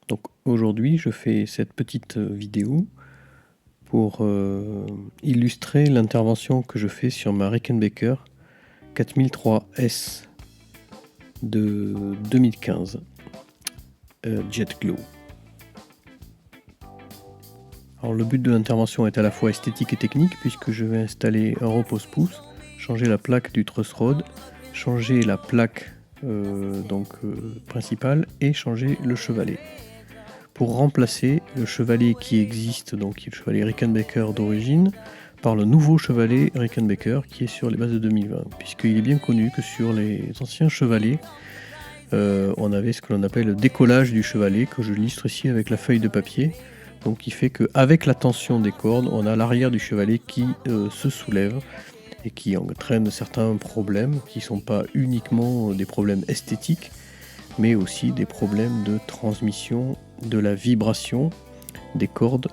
Donc aujourd'hui, je fais cette petite vidéo pour illustrer l'intervention que je fais sur ma Rickenbacker 4003S de 2015 Jet Glow. Alors le but de l'intervention est à la fois esthétique et technique puisque je vais installer un repose-pouce, changer la plaque du truss rod, changer la plaque principale et changer le chevalet. Pour remplacer le chevalet qui existe, donc le chevalet Rickenbacker d'origine, par le nouveau chevalet Rickenbacker qui est sur les bases de 2020, puisqu'il est bien connu que sur les anciens chevalets, on avait ce que l'on appelle le décollage du chevalet, que je illustre ici avec la feuille de papier, donc qui fait qu'avec la tension des cordes, on a l'arrière du chevalet qui se soulève et qui entraîne certains problèmes qui ne sont pas uniquement des problèmes esthétiques, mais aussi des problèmes de transmission de la vibration des cordes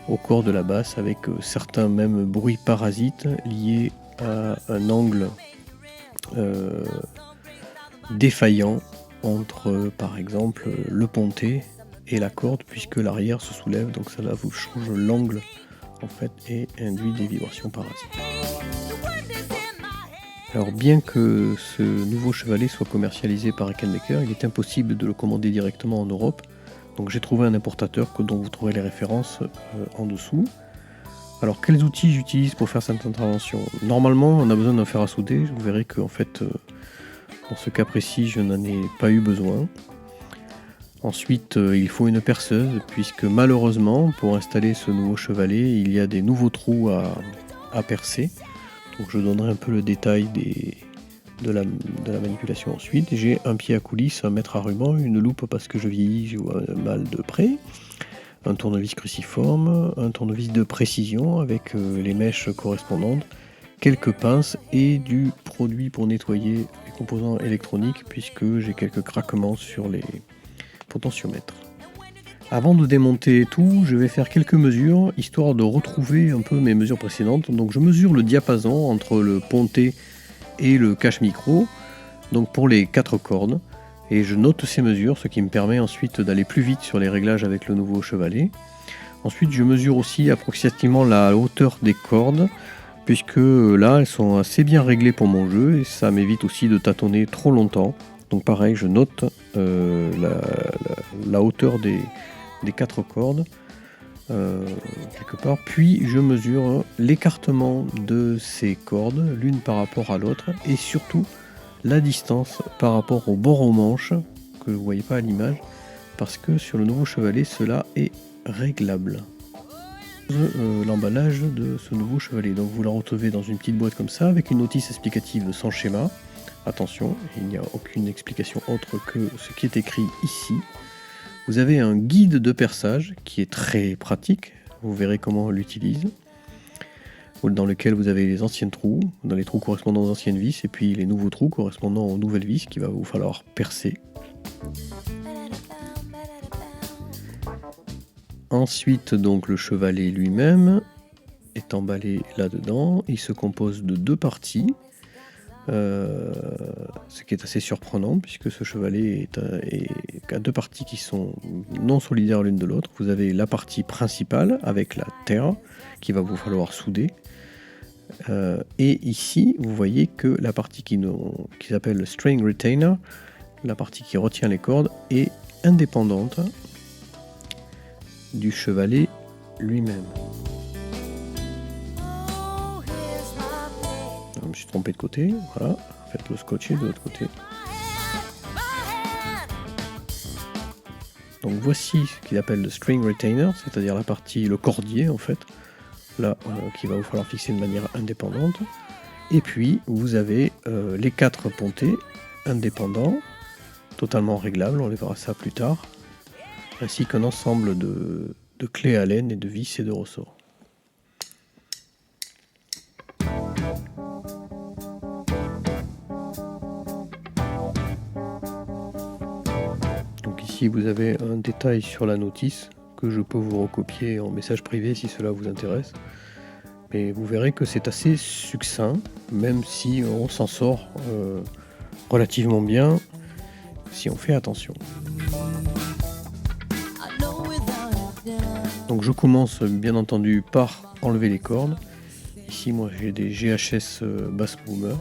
au corps de la basse, avec certains même bruits parasites liés à un angle défaillant entre par exemple le pontet et la corde, puisque l'arrière se soulève, donc cela vous change l'angle en fait et induit des vibrations parasites. Alors bien que ce nouveau chevalet soit commercialisé par Rickenbacker, il est impossible de le commander directement en Europe. Donc j'ai trouvé un importateur dont vous trouverez les références en dessous. Alors quels outils j'utilise pour faire cette intervention ? Normalement on a besoin d'un fer à souder, vous verrez qu'en fait dans ce cas précis je n'en ai pas eu besoin. Ensuite il faut une perceuse, puisque malheureusement pour installer ce nouveau chevalet il y a des nouveaux trous à percer. Donc je donnerai un peu le détail de la manipulation ensuite. J'ai un pied à coulisse, un mètre à ruban, une loupe parce que je vieillis, je vois mal de près, un tournevis cruciforme, un tournevis de précision avec les mèches correspondantes, quelques pinces et du produit pour nettoyer les composants électroniques, puisque j'ai quelques craquements sur les potentiomètres. Avant de démonter tout, je vais faire quelques mesures, histoire de retrouver un peu mes mesures précédentes. Donc je mesure le diapason entre le pontet et le cache micro, donc pour les 4 cordes, et je note ces mesures, ce qui me permet ensuite d'aller plus vite sur les réglages avec le nouveau chevalet. Ensuite je mesure aussi approximativement la hauteur des cordes, puisque là elles sont assez bien réglées pour mon jeu, et ça m'évite aussi de tâtonner trop longtemps. Donc pareil, je note la hauteur des 4 cordes quelque part, puis je mesure l'écartement de ces cordes l'une par rapport à l'autre, et surtout la distance par rapport au bord au manche que vous ne voyez pas à l'image, parce que sur le nouveau chevalet cela est réglable. L'emballage de ce nouveau chevalet, donc vous la retrouvez dans une petite boîte comme ça avec une notice explicative sans schéma. Attention, il n'y a aucune explication autre que ce qui est écrit ici. Vous avez un guide de perçage qui est très pratique, vous verrez comment on l'utilise, dans lequel vous avez les anciens trous, dans les trous correspondant aux anciennes vis, et puis les nouveaux trous correspondant aux nouvelles vis qu'il va vous falloir percer. Ensuite, donc le chevalet lui-même est emballé là-dedans, il se compose de 2 parties. Ce qui est assez surprenant, puisque ce chevalet a 2 parties qui sont non solidaires l'une de l'autre. Vous avez la partie principale avec la terre qui va vous falloir souder, et ici vous voyez que la partie qui s'appelle le string retainer, la partie qui retient les cordes, est indépendante du chevalet lui-même. Je me suis trompé de côté, voilà, faites-le scotcher de l'autre côté. Donc voici ce qu'il appelle le string retainer, c'est-à-dire la partie, le cordier en fait, là qui va vous falloir fixer de manière indépendante. Et puis vous avez les 4 pontets indépendants, totalement réglables, on les verra ça plus tard, ainsi qu'un ensemble de clés Allen et de vis et de ressorts. Ici vous avez un détail sur la notice que je peux vous recopier en message privé si cela vous intéresse. Mais vous verrez que c'est assez succinct, même si on s'en sort relativement bien si on fait attention. Donc je commence bien entendu par enlever les cordes. Ici moi j'ai des GHS Bass Boomer.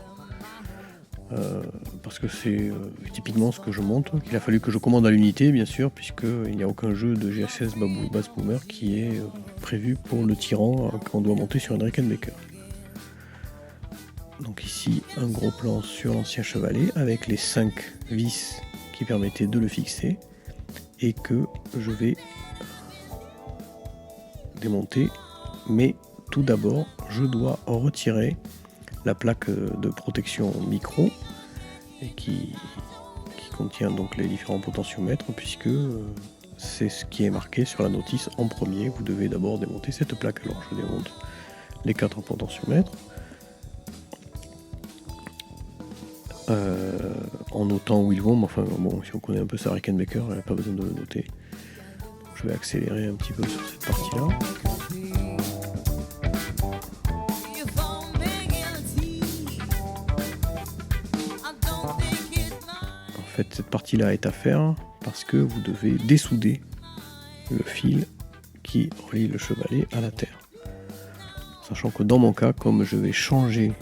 Parce que c'est typiquement ce que je monte. Il a fallu que je commande à l'unité bien sûr, puisqu'il n'y a aucun jeu de GHS Bass Boomer qui est prévu pour le Tyran qu'on doit monter sur un Rickenbacker. Donc ici un gros plan sur l'ancien chevalet avec les 5 vis qui permettaient de le fixer et que je vais démonter, mais tout d'abord je dois retirer la plaque de protection micro et qui contient donc les différents potentiomètres, puisque c'est ce qui est marqué sur la notice en premier. Vous devez d'abord démonter cette plaque. Alors je démonte les 4 potentiomètres en notant où ils vont, mais enfin bon, si on connaît un peu ça Rickenbacker, il n'y a pas besoin de le noter. Donc, je vais accélérer un petit peu sur cette partie là. Cette partie-là est à faire parce que vous devez dessouder le fil qui relie le chevalet à la terre. Sachant que dans mon cas, comme je vais changer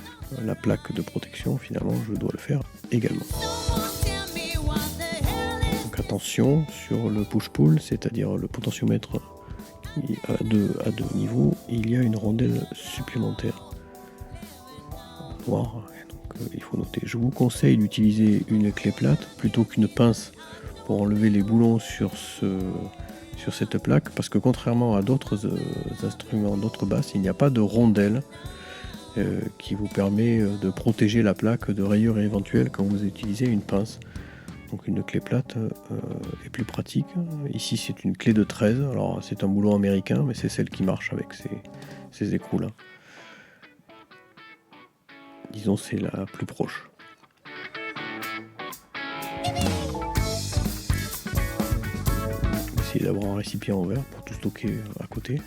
la plaque de protection, finalement je dois le faire également. Donc attention sur le push-pull, c'est-à-dire le potentiomètre à deux niveaux, il y a une rondelle supplémentaire noire. Il faut noter. Je vous conseille d'utiliser une clé plate plutôt qu'une pince pour enlever les boulons sur cette plaque, parce que contrairement à d'autres instruments, d'autres basses, il n'y a pas de rondelle qui vous permet de protéger la plaque de rayures éventuelles quand vous utilisez une pince. Donc une clé plate est plus pratique. Ici c'est une clé de 13, alors c'est un boulon américain, mais c'est celle qui marche avec ces écrous là. Disons c'est la plus proche. Essayez d'avoir un récipient en verre pour tout stocker à côté,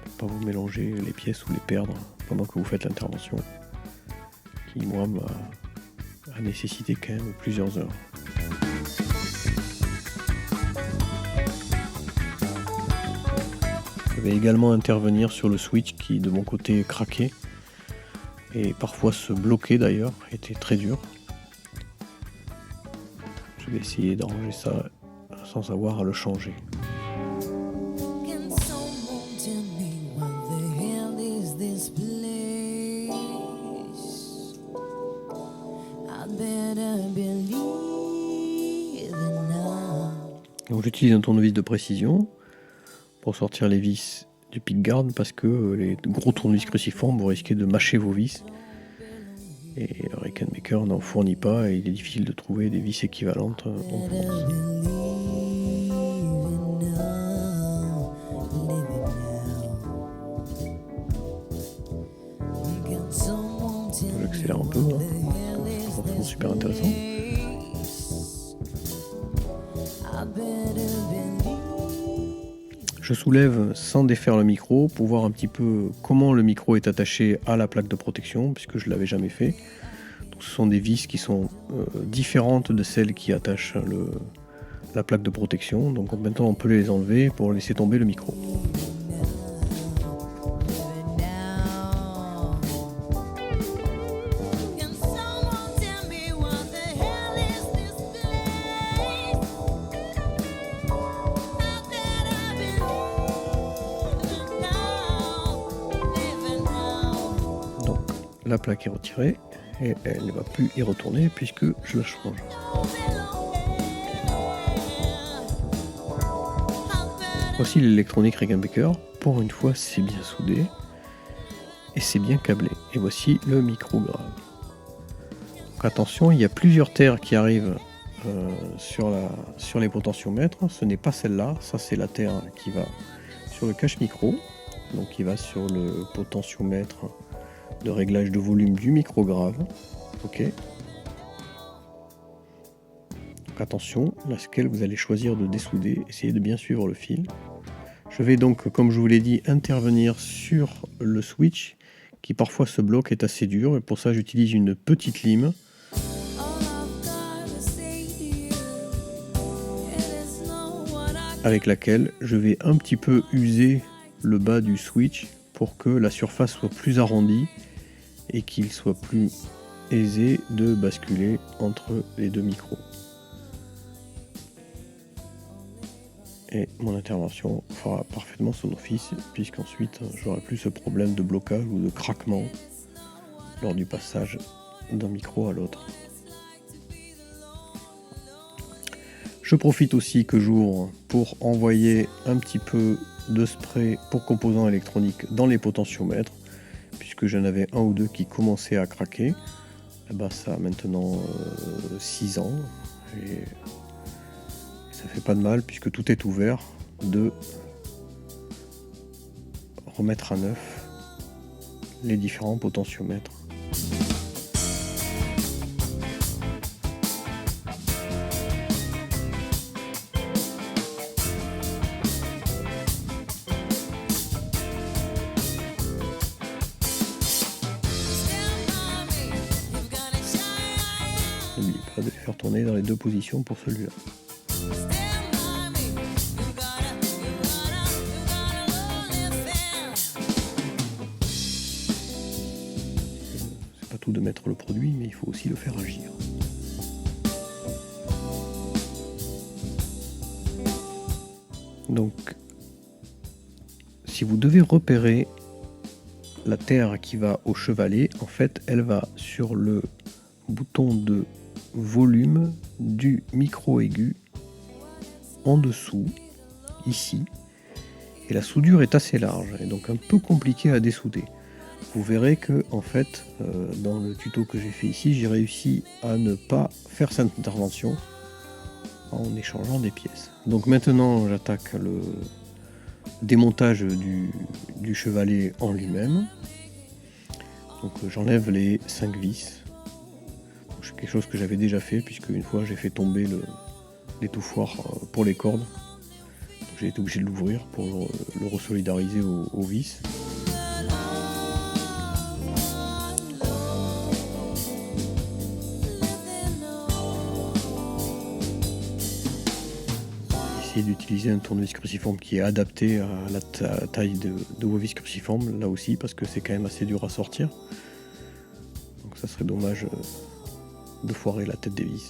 pour pas vous mélanger les pièces ou les perdre pendant que vous faites l'intervention, qui moi a nécessité quand même plusieurs heures. Je vais également intervenir sur le switch qui de mon côté craquait et parfois se bloquait d'ailleurs, était très dur. Je vais essayer d'arranger ça sans avoir à le changer. Donc j'utilise un tournevis de précision pour sortir les vis du pickguard, parce que les gros tournevis cruciformes, vous risquez de mâcher vos vis. Et Rickenbacker n'en fournit pas et il est difficile de trouver des vis équivalentes en France. J'accélère un peu, c'est forcément super intéressant. Je soulève sans défaire le micro pour voir un petit peu comment le micro est attaché à la plaque de protection, puisque je ne l'avais jamais fait. Donc, ce sont des vis qui sont différentes de celles qui attachent la plaque de protection. Donc maintenant on peut les enlever pour laisser tomber le micro. La plaque est retirée et elle ne va plus y retourner puisque je la change. Voici l'électronique Rickenbacker. Pour une fois, c'est bien soudé et c'est bien câblé. Et voici le micro grave. Donc attention, il y a plusieurs terres qui arrivent sur les potentiomètres. Ce n'est pas celle-là, ça c'est la terre qui va sur le cache micro, donc qui va sur le potentiomètre de réglage de volume du micro grave. Ok. Donc attention, laquelle vous allez choisir de dessouder, essayez de bien suivre le fil. Je vais donc, comme je vous l'ai dit, intervenir sur le switch qui parfois se bloque, est assez dur, et pour ça j'utilise une petite lime. avec laquelle je vais un petit peu user le bas du switch pour que la surface soit plus arrondie et qu'il soit plus aisé de basculer entre les deux micros. Et mon intervention fera parfaitement son office, puisqu'ensuite j'aurai plus ce problème de blocage ou de craquement lors du passage d'un micro à l'autre. Je profite aussi que j'ouvre pour envoyer un petit peu de spray pour composants électroniques dans les potentiomètres, puisque j'en avais un ou deux qui commençaient à craquer. Et ben, ça a maintenant 6 ans et ça fait pas de mal, puisque tout est ouvert, de remettre à neuf les différents potentiomètres. N'oubliez pas de les faire tourner dans les deux positions pour celui-là. C'est pas tout de mettre le produit, mais il faut aussi le faire agir. Donc, si vous devez repérer la terre qui va au chevalet, en fait, elle va sur le bouton de volume du micro aigu en dessous, ici, et la soudure est assez large et donc un peu compliqué à dessouder. Vous verrez que en fait dans le tuto que j'ai fait ici, j'ai réussi à ne pas faire cette intervention en échangeant des pièces. Donc maintenant j'attaque le démontage du chevalet en lui-même. Donc j'enlève les 5 vis. C'est quelque chose que j'avais déjà fait, puisque une fois j'ai fait tomber l'étouffoir pour les cordes. J'ai été obligé de l'ouvrir pour le resolidariser aux vis. Essayez d'utiliser un tournevis cruciforme qui est adapté à la taille de vos vis cruciformes, là aussi, parce que c'est quand même assez dur à sortir. Donc ça serait dommage de foirer la tête des vis.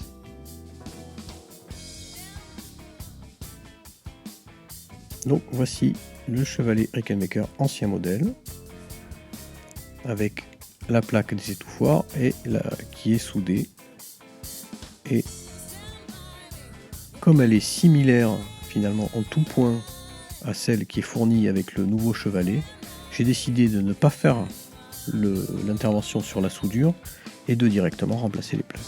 Donc voici le chevalet Rickenbacker ancien modèle, avec la plaque des étouffoirs et qui est soudée. Et comme elle est similaire finalement en tout point à celle qui est fournie avec le nouveau chevalet, j'ai décidé de ne pas faire l'intervention sur la soudure et de directement remplacer les plaques.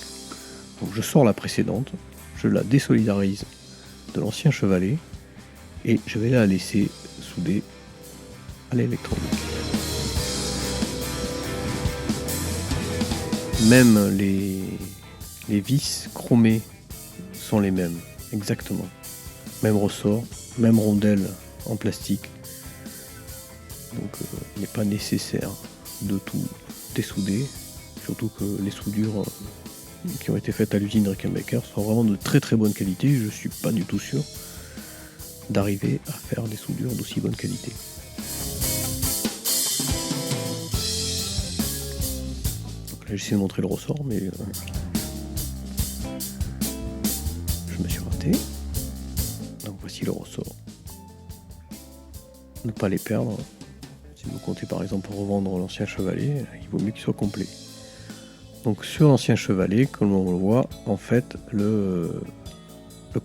Donc je sors la précédente, je la désolidarise de l'ancien chevalet et je vais la laisser souder à l'électronique. Même les vis chromées sont les mêmes, exactement. Même ressort, même rondelle en plastique. Donc il n'est pas nécessaire de tout dessouder, surtout que les soudures qui ont été faites à l'usine Rickenbacker sont vraiment de très très bonne qualité. Je suis pas du tout sûr d'arriver à faire des soudures d'aussi bonne qualité. Donc là j'essaie de montrer le ressort, mais je me suis raté. Donc voici le ressort. Ne pas les perdre. Si vous comptez par exemple revendre l'ancien chevalet, il vaut mieux qu'il soit complet. Donc sur l'ancien chevalet, comme on le voit, en fait le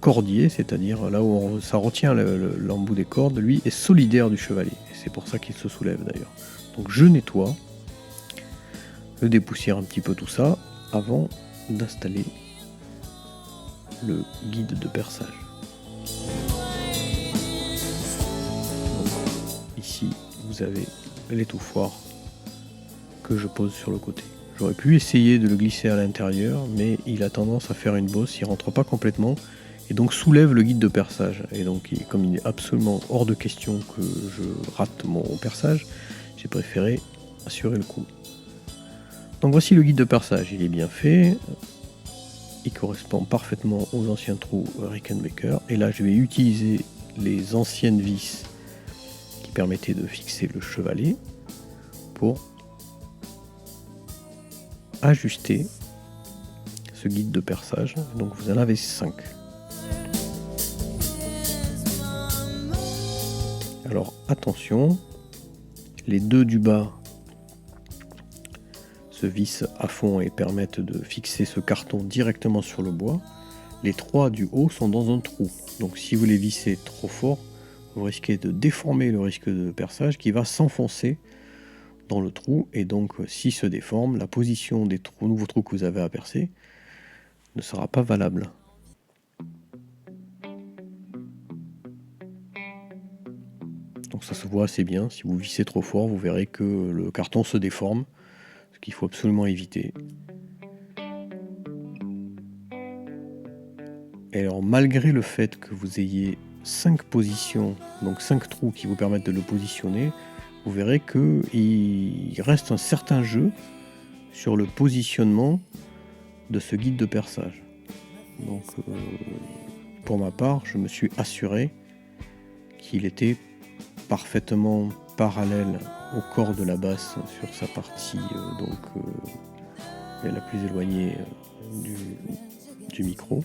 cordier, c'est-à-dire là où ça retient l'embout des cordes, lui est solidaire du chevalet. Et c'est pour ça qu'il se soulève d'ailleurs. Donc je nettoie, je dépoussière un petit peu tout ça avant d'installer le guide de perçage. Donc, ici vous avez l'étouffoir que je pose sur le côté. J'aurais pu essayer de le glisser à l'intérieur, mais il a tendance à faire une bosse, il rentre pas complètement, et donc soulève le guide de perçage. Et donc, comme il est absolument hors de question que je rate mon perçage, j'ai préféré assurer le coup. Donc voici le guide de perçage, il est bien fait, il correspond parfaitement aux anciens trous Rickenbacker, et là je vais utiliser les anciennes vis qui permettaient de fixer le chevalet pour ajuster ce guide de perçage. Donc vous en avez 5. Alors attention, les 2 du bas se vissent à fond et permettent de fixer ce carton directement sur le bois. Les 3 du haut sont dans un trou. Donc si vous les vissez trop fort, vous risquez de déformer le risque de perçage qui va s'enfoncer dans le trou. Et donc s'il se déforme, la position des nouveaux trous que vous avez à percer ne sera pas valable. Donc ça se voit assez bien. Si vous vissez trop fort, vous verrez que le carton se déforme, ce qu'il faut absolument éviter. Et alors malgré le fait que vous ayez 5 positions, donc 5 trous qui vous permettent de le positionner, vous verrez qu'il reste un certain jeu sur le positionnement de ce guide de perçage. Donc pour ma part, je me suis assuré qu'il était parfaitement parallèle au corps de la basse sur sa partie la plus éloignée du micro,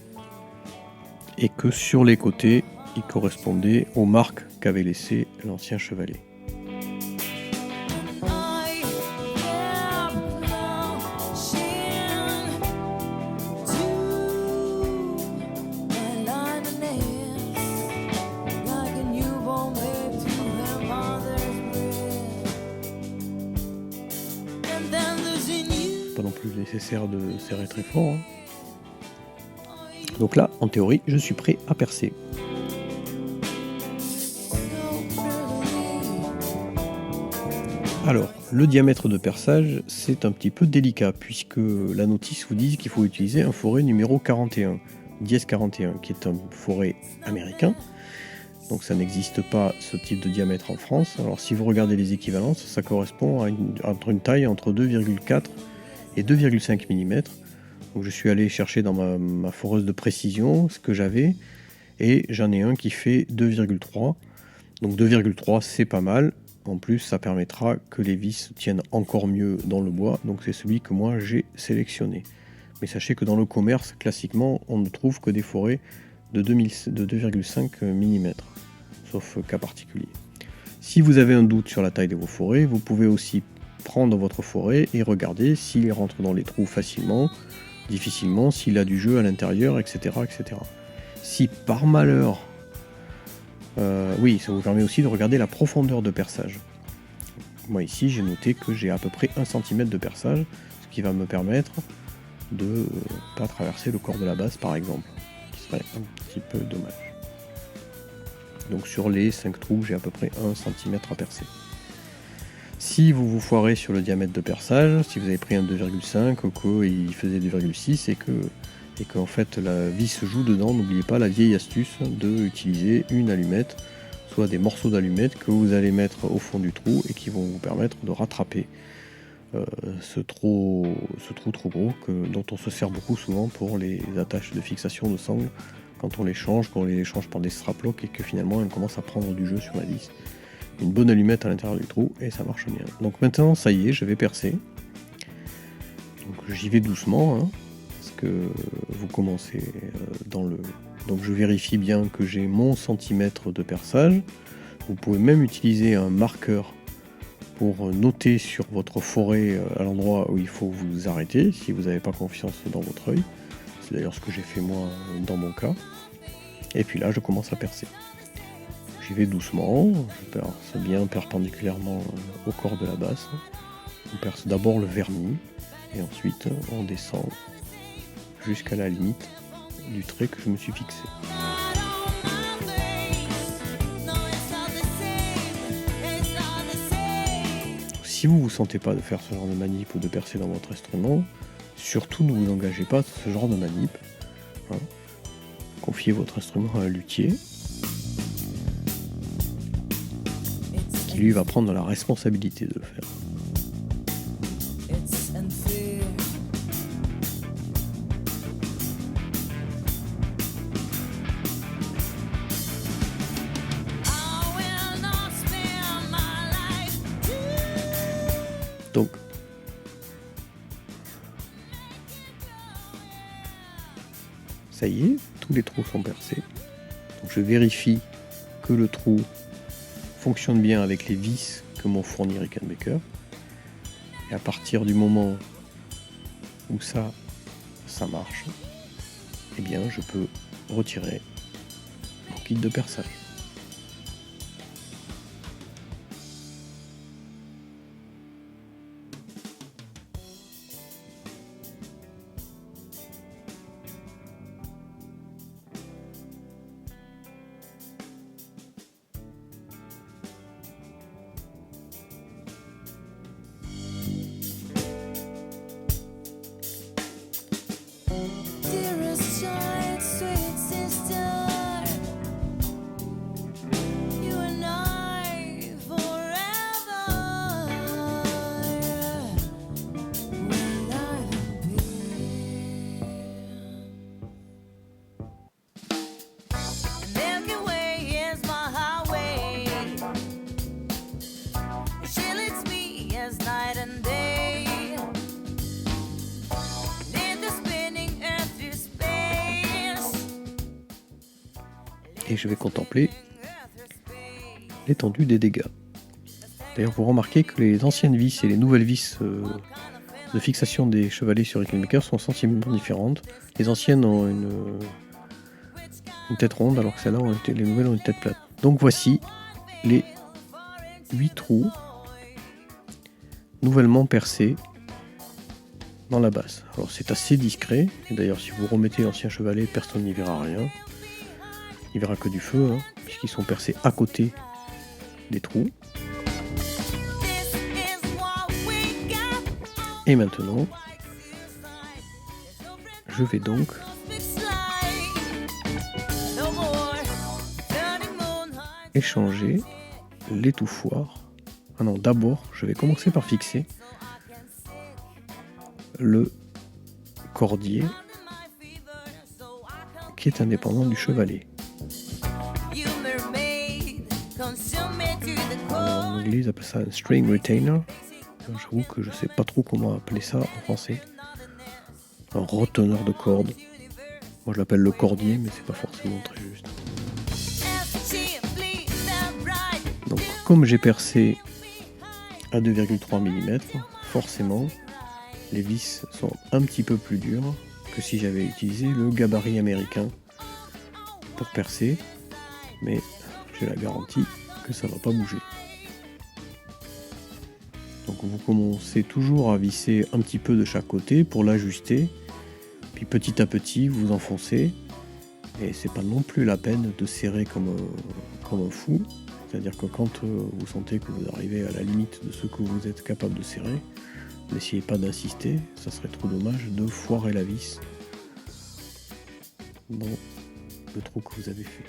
et que sur les côtés il correspondait aux marques qu'avait laissé l'ancien chevalet. Pas non plus nécessaire de serrer très fort, hein. Donc là, en théorie, je suis prêt à percer. Alors, le diamètre de perçage, c'est un petit peu délicat, puisque la notice vous dit qu'il faut utiliser un forêt numéro 41, dièse 41, qui est un forêt américain. Donc ça n'existe pas ce type de diamètre en France. Alors si vous regardez les équivalences, ça correspond à une taille entre 2,4 et 2,5 mm. Donc je suis allé chercher dans ma foreuse de précision ce que j'avais, et j'en ai un qui fait 2,3. Donc 2,3 c'est pas mal. En plus ça permettra que les vis tiennent encore mieux dans le bois. Donc c'est celui que moi j'ai sélectionné. Mais sachez que dans le commerce, classiquement, on ne trouve que des forêts de 2,5 mm, sauf cas particulier. Si vous avez un doute sur la taille de vos forêts, vous pouvez aussi prendre votre forêt et regarder s'il rentre dans les trous facilement, difficilement, s'il a du jeu à l'intérieur, etc. etc. Si par malheur, oui, ça vous permet aussi de regarder la profondeur de perçage. Moi ici, j'ai noté que j'ai à peu près 1 cm de perçage, ce qui va me permettre de ne pas traverser le corps de la basse par exemple, qui serait un petit peu dommage. Donc sur les 5 trous, j'ai à peu près 1 cm à percer. Si vous vous foirez sur le diamètre de perçage, si vous avez pris un 2,5 ou qu'il faisait 2,6 et qu'en fait la vis se joue dedans, n'oubliez pas la vieille astuce d'utiliser une allumette, soit des morceaux d'allumettes que vous allez mettre au fond du trou et qui vont vous permettre de rattraper ce trou trop gros dont on se sert beaucoup souvent pour les attaches de fixation de sangles quand on les change par des strap-locks et que finalement elles commencent à prendre du jeu sur la vis. Une bonne allumette à l'intérieur du trou et ça marche bien. Donc maintenant ça y est, je vais percer. Donc j'y vais doucement, hein, parce que vous commencez Donc je vérifie bien que j'ai mon centimètre de perçage. Vous pouvez même utiliser un marqueur pour noter sur votre forêt à l'endroit où il faut vous arrêter si vous n'avez pas confiance dans votre œil. C'est d'ailleurs ce que j'ai fait moi dans mon cas. Et puis là je commence à percer. J'y vais doucement, je perce bien perpendiculairement au corps de la basse. On perce d'abord le vernis et ensuite on descend jusqu'à la limite du trait que je me suis fixé. Si vous ne vous sentez pas de faire ce genre de manip ou de percer dans votre instrument, surtout ne vous engagez pas à ce genre de manip. Hein. Confiez votre instrument à un luthier qui lui va prendre la responsabilité de le faire. Ça y est, tous les trous sont percés. Donc je vérifie que le trou fonctionne bien avec les vis que m'ont fourni Rickenbacker. Et à partir du moment où ça marche, eh bien je peux retirer mon kit de perçage. Et je vais contempler l'étendue des dégâts. D'ailleurs, vous remarquez que les anciennes vis et les nouvelles vis de fixation des chevalets sur Rickenbacker sont sensiblement différentes. Les anciennes ont une tête ronde, alors que celles-là, les nouvelles ont une tête plate. Donc voici les 8 trous nouvellement percés dans la base. Alors c'est assez discret, et d'ailleurs si vous remettez l'ancien chevalet, personne n'y verra rien. Il verra que du feu, puisqu'ils sont percés à côté des trous. Et maintenant, je vais donc échanger l'étouffoir. Ah non, d'abord, je vais commencer par fixer le cordier qui est indépendant du chevalet. En anglais, ils appellent ça un string retainer. J'avoue que je sais pas trop comment appeler ça en français. Un reteneur de corde. Moi je l'appelle le cordier, mais c'est pas forcément très juste. Donc comme j'ai percé à 2,3 mm, forcément les vis sont un petit peu plus dures que si j'avais utilisé le gabarit américain pour percer, mais j'ai la garantie que ça va pas bouger. Donc vous commencez toujours à visser un petit peu de chaque côté pour l'ajuster, puis petit à petit vous enfoncez, et c'est pas non plus la peine de serrer comme un fou, c'est-à-dire que quand vous sentez que vous arrivez à la limite de ce que vous êtes capable de serrer, n'essayez pas d'insister, ça serait trop dommage de foirer la vis dans le trou que vous avez fait.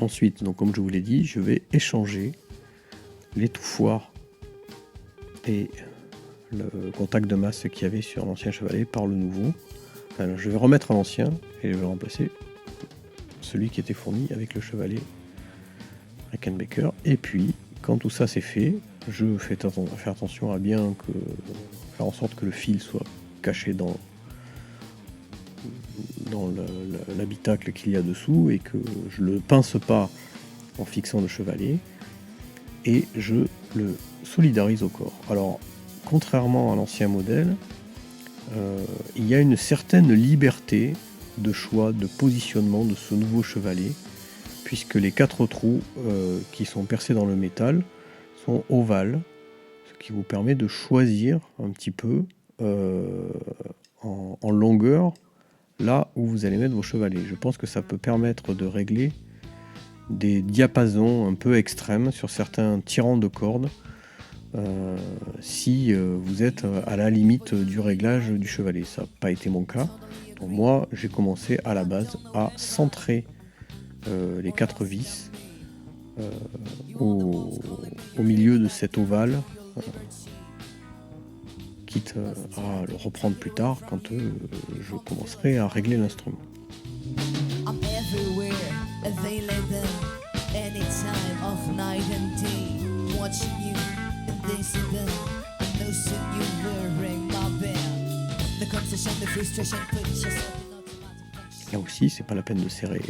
Ensuite, donc comme je vous l'ai dit, je vais échanger l'étouffoir et le contact de masse qu'il y avait sur l'ancien chevalet par le nouveau. Alors, je vais remettre à l'ancien et je vais remplacer celui qui était fourni avec le chevalet Rickenbacker. Et puis, quand tout ça c'est fait, je fais faire attention à bien faire en sorte que le fil soit caché dans l'habitacle qu'il y a dessous et que je le pince pas en fixant le chevalet et je le solidarise au corps. Alors contrairement à l'ancien modèle, il y a une certaine liberté de choix, de positionnement de ce nouveau chevalet, puisque les 4 trous qui sont percés dans le métal sont ovales, ce qui vous permet de choisir un petit peu en longueur là où vous allez mettre vos chevalets. Je pense que ça peut permettre de régler des diapasons un peu extrêmes sur certains tirants de cordes si vous êtes à la limite du réglage du chevalet. Ça n'a pas été mon cas. Donc moi, j'ai commencé à la base à centrer les 4 vis au milieu de cet ovale, quitte à le reprendre plus tard quand je commencerai à régler l'instrument. Là aussi, c'est pas la peine de serrer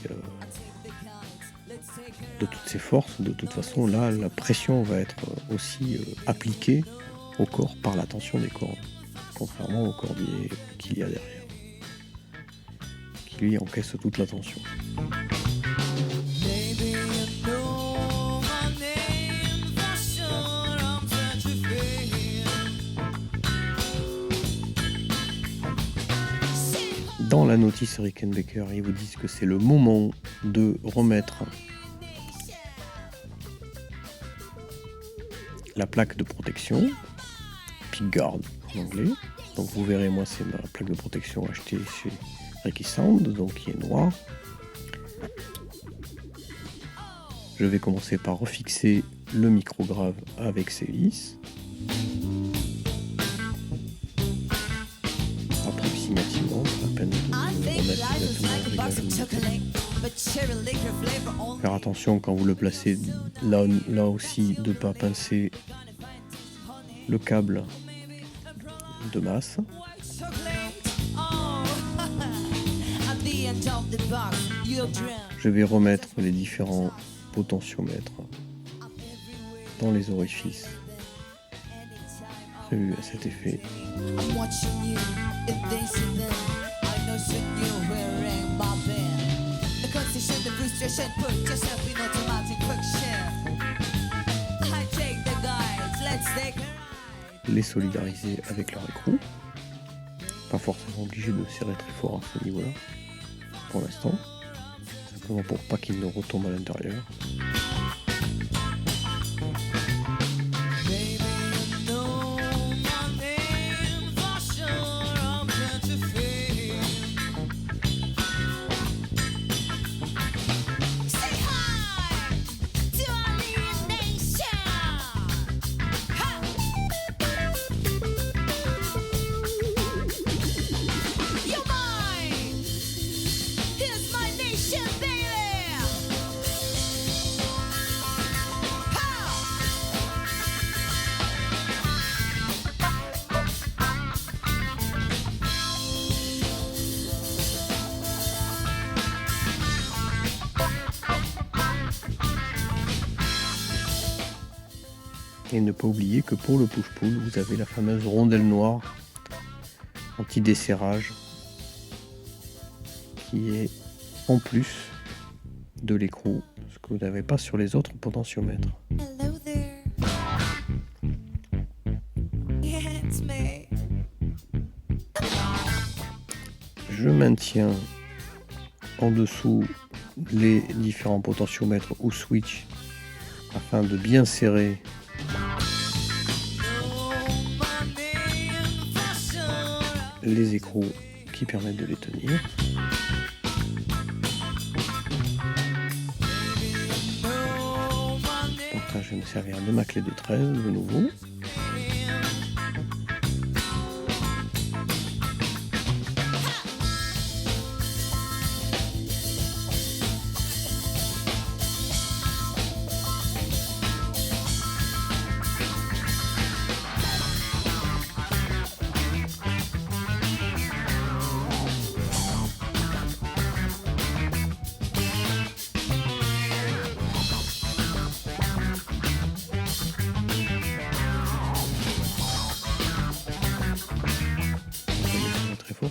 de toutes ses forces. De toute façon, là, la pression va être aussi appliquée au corps par la tension des cordes, contrairement au cordier qu'il y a derrière, qui lui encaisse toute la tension. Dans la notice Rickenbacker, ils vous disent que c'est le moment de remettre la plaque de protection, pickguard en anglais. Donc vous verrez, moi c'est ma plaque de protection achetée chez Reiki Sound, donc qui est noire. Je vais commencer par refixer le micro grave avec ses vis. Approximativement, à peine de remettre exactement le réglage. Faire attention quand vous le placez là aussi de ne pas pincer le câble de masse. Je vais remettre les différents potentiomètres dans les orifices prévus à cet effet. Les solidariser avec leur écrou. Pas forcément obligé de serrer très fort à ce niveau-là, pour l'instant. Simplement pour pas qu'ils ne retombent à l'intérieur. Et ne pas oublier que pour le push-pull, vous avez la fameuse rondelle noire anti-desserrage qui est en plus de l'écrou, ce que vous n'avez pas sur les autres potentiomètres. Je maintiens en dessous les différents potentiomètres ou switch afin de bien serrer les écrous qui permettent de les tenir. Donc là, je vais me servir de ma clé de 13 de nouveau.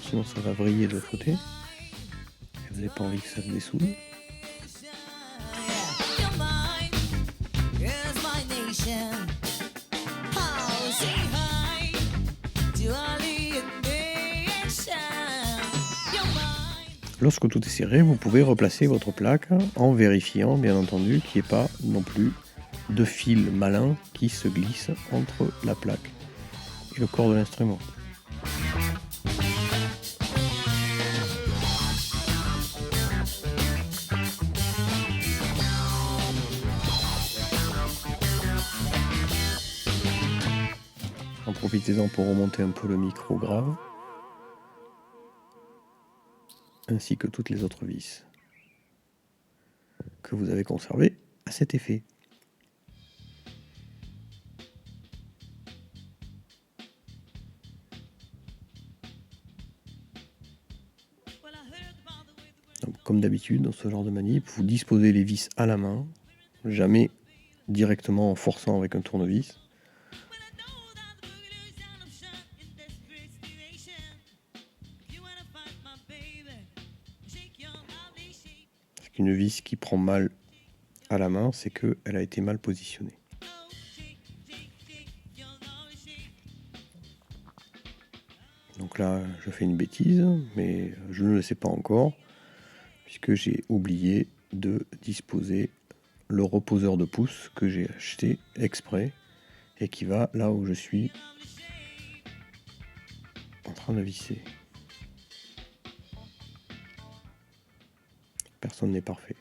Sinon ça va vriller de l'autre côté et vous n'avez pas envie que ça se dessoude. Lorsque tout est serré, vous pouvez replacer votre plaque en vérifiant bien entendu qu'il n'y ait pas non plus de fil malin qui se glisse entre la plaque et le corps de l'instrument. En profitez-en pour remonter un peu le micro grave, ainsi que toutes les autres vis que vous avez conservées à cet effet. Donc, comme d'habitude, dans ce genre de manip, vous disposez les vis à la main, jamais directement en forçant avec un tournevis. Parce qu'une vis qui prend mal à la main, c'est qu'elle a été mal positionnée. Donc là, je fais une bêtise, mais je ne le sais pas encore, puisque j'ai oublié de disposer le reposeur de pouce que j'ai acheté exprès et qui va là où je suis en train de visser. Personne n'est parfait.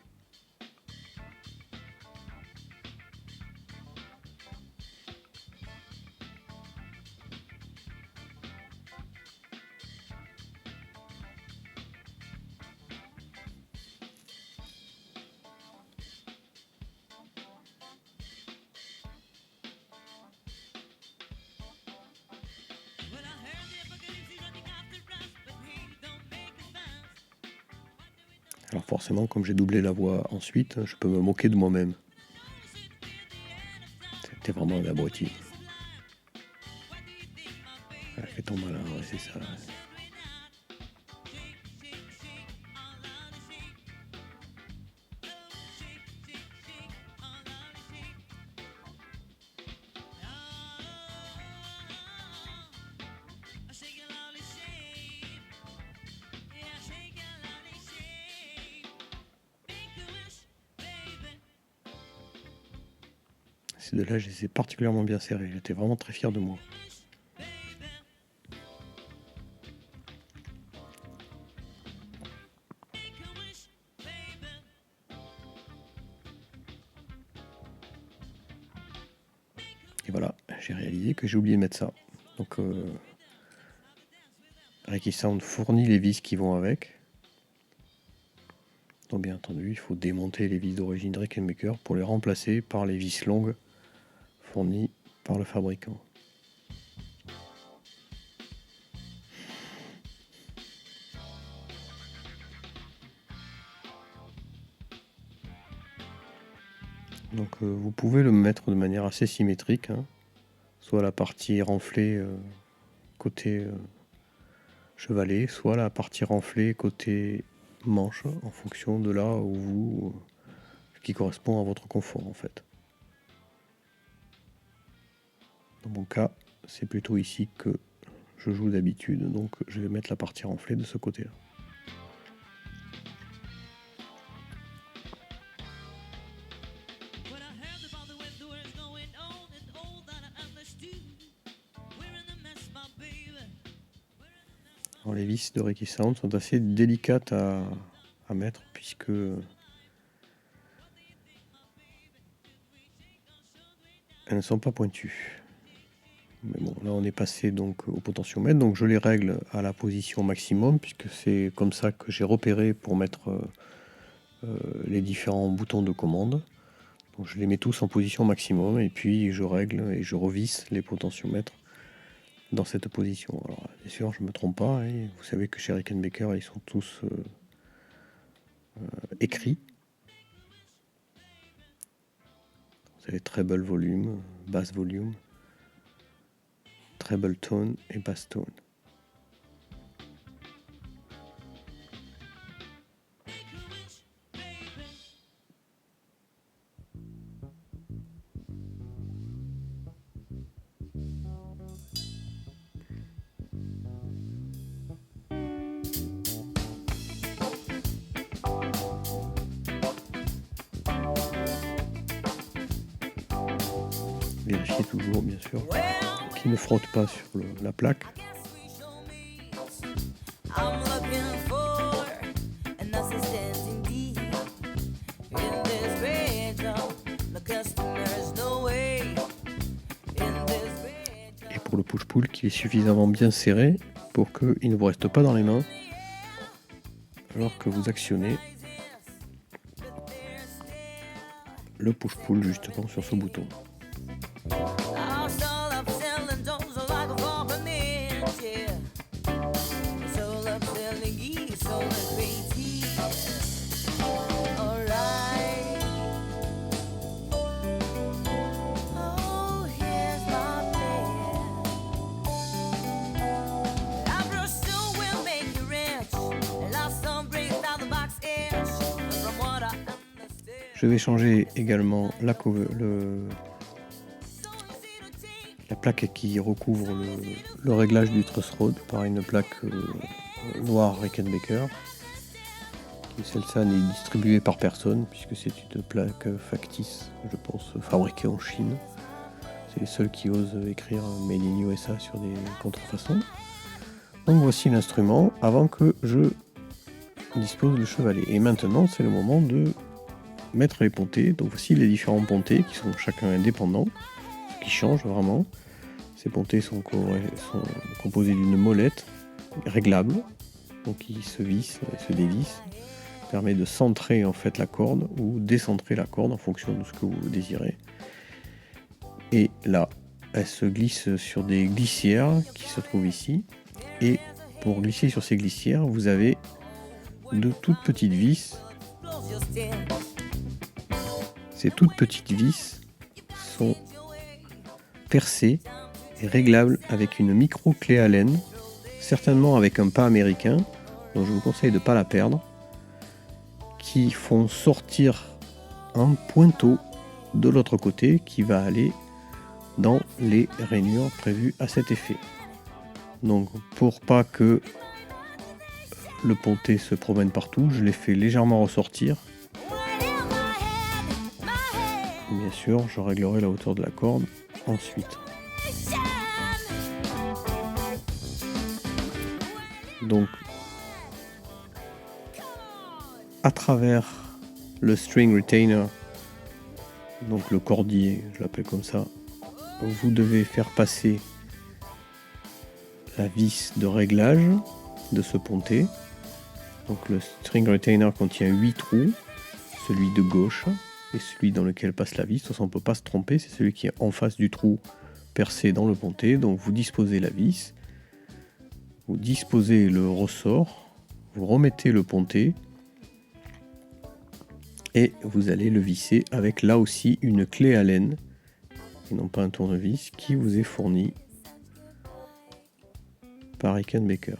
Alors forcément, comme j'ai doublé la voix ensuite, je peux me moquer de moi-même. C'était vraiment un abruti. Fais ton malin, ouais, c'est ça. Ces deux-là, je les ai particulièrement bien serrés. J'étais vraiment très fier de moi. Et voilà, j'ai réalisé que j'ai oublié de mettre ça. Donc, Reiki Sound fournit les vis qui vont avec. Donc bien entendu, il faut démonter les vis d'origine Rickenbacker pour les remplacer par les vis longues fournies par le fabricant. Donc vous pouvez le mettre de manière assez symétrique, hein, soit la partie renflée côté chevalet, soit la partie renflée côté manche, en fonction de là où vous, qui correspond à votre confort en fait. Dans mon cas, c'est plutôt ici que je joue d'habitude, donc je vais mettre la partie renflée de ce côté-là. Alors, les vis de Reiki Sound sont assez délicates à mettre puisque elles ne sont pas pointues. Mais bon, là on est passé donc au potentiomètre, donc je les règle à la position maximum puisque c'est comme ça que j'ai repéré pour mettre les différents boutons de commande. Donc je les mets tous en position maximum et puis je règle et je revisse les potentiomètres dans cette position. Alors bien sûr, je ne me trompe pas, hein, vous savez que chez Rickenbacker ils sont tous écrits. Vous avez treble volume, bass volume, treble tone et bass tone. Vérifiez toujours, bien sûr, qu'il ne frotte pas sur la plaque. le push-pull qu'il est suffisamment bien serré pour qu'il ne vous reste pas dans les mains alors que vous actionnez le push-pull justement sur ce bouton. Je vais changer également la plaque qui recouvre le réglage du truss rod par une plaque noire Rickenbacker. Celle-ci n'est distribuée par personne puisque c'est une plaque factice, je pense, fabriquée en Chine. C'est les seuls qui osent écrire Made in USA sur des contrefaçons. Donc voici l'instrument avant que je dispose le chevalet. Et maintenant c'est le moment de mettre les pontés. Donc voici les différents pontés qui sont chacun indépendants, ce qui change vraiment. Ces pontés sont composés d'une molette réglable, donc qui se visse et se dévisse, permet de centrer en fait la corde ou décentrer la corde en fonction de ce que vous désirez. Et là, elle se glisse sur des glissières qui se trouvent ici. Et pour glisser sur ces glissières, vous avez de toutes petites vis. Ces toutes petites vis sont percées et réglables avec une micro clé Allen, certainement avec un pas américain, donc je vous conseille de ne pas la perdre, qui font sortir un pointeau de l'autre côté qui va aller dans les rainures prévues à cet effet. Donc pour pas que le ponté se promène partout, je l'ai fait légèrement ressortir. Bien sûr, je réglerai la hauteur de la corde ensuite. Donc, à travers le string retainer, donc le cordier, je l'appelle comme ça, vous devez faire passer la vis de réglage de ce ponté. Donc le string retainer contient 8 trous, celui de gauche et celui dans lequel passe la vis. De toute façon, on ne peut pas se tromper, c'est celui qui est en face du trou percé dans le ponté. Donc vous disposez la vis, vous disposez le ressort, vous remettez le ponté et vous allez le visser avec là aussi une clé Allen et non pas un tournevis qui vous est fourni par Rickenbacker.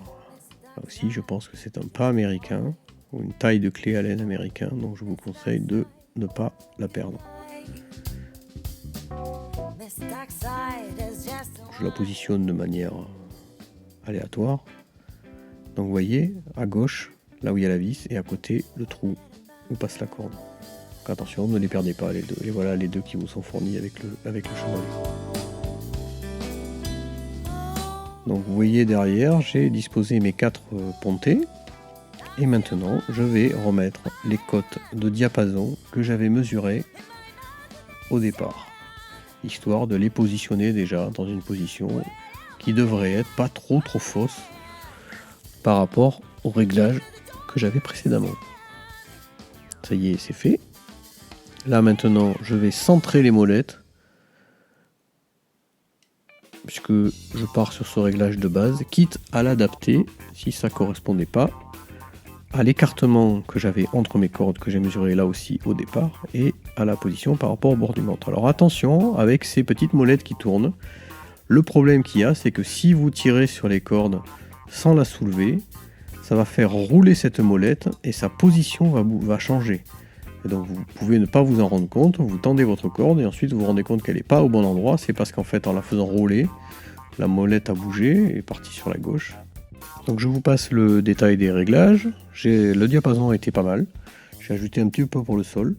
Là aussi, je pense que c'est un pas américain ou une taille de clé Allen américain, donc je vous conseille de ne pas la perdre. Je la positionne de manière aléatoire. Donc vous voyez, à gauche, là où il y a la vis, et à côté, le trou où passe la corde. Donc attention, ne les perdez pas les deux. Et voilà les deux qui vous sont fournis avec le chevalet. Donc vous voyez derrière, j'ai disposé mes 4 pontés. Et maintenant, je vais remettre les cotes de diapason que j'avais mesurées au départ, histoire de les positionner déjà dans une position qui devrait être pas trop fausse par rapport au réglage que j'avais précédemment. Ça y est, c'est fait. Là maintenant, je vais centrer les molettes, puisque je pars sur ce réglage de base, quitte à l'adapter si ça ne correspondait pas à l'écartement que j'avais entre mes cordes que j'ai mesuré là aussi au départ et à la position par rapport au bord du ventre. Alors attention avec ces petites molettes qui tournent, le problème qu'il y a c'est que si vous tirez sur les cordes sans la soulever, ça va faire rouler cette molette et sa position va changer. Et donc vous pouvez ne pas vous en rendre compte, vous tendez votre corde et ensuite vous vous rendez compte qu'elle n'est pas au bon endroit, c'est parce qu'en fait en la faisant rouler, la molette a bougé et est partie sur la gauche. Donc je vous passe le détail des réglages. Le diapason a été pas mal. J'ai ajouté un petit peu pour le sol.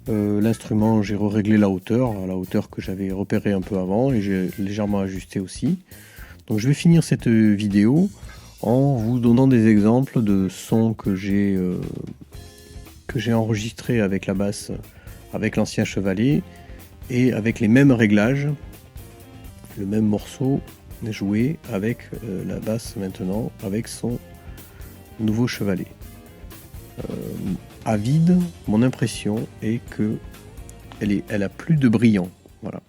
L'instrument, j'ai réglé la hauteur, à la hauteur que j'avais repéré un peu avant et j'ai légèrement ajusté aussi. Donc je vais finir cette vidéo en vous donnant des exemples de sons que j'ai enregistrés avec la basse, avec l'ancien chevalet et avec les mêmes réglages le même morceau joué avec la basse maintenant, avec son nouveau chevalet. À vide, mon impression est que elle a plus de brillant. Voilà.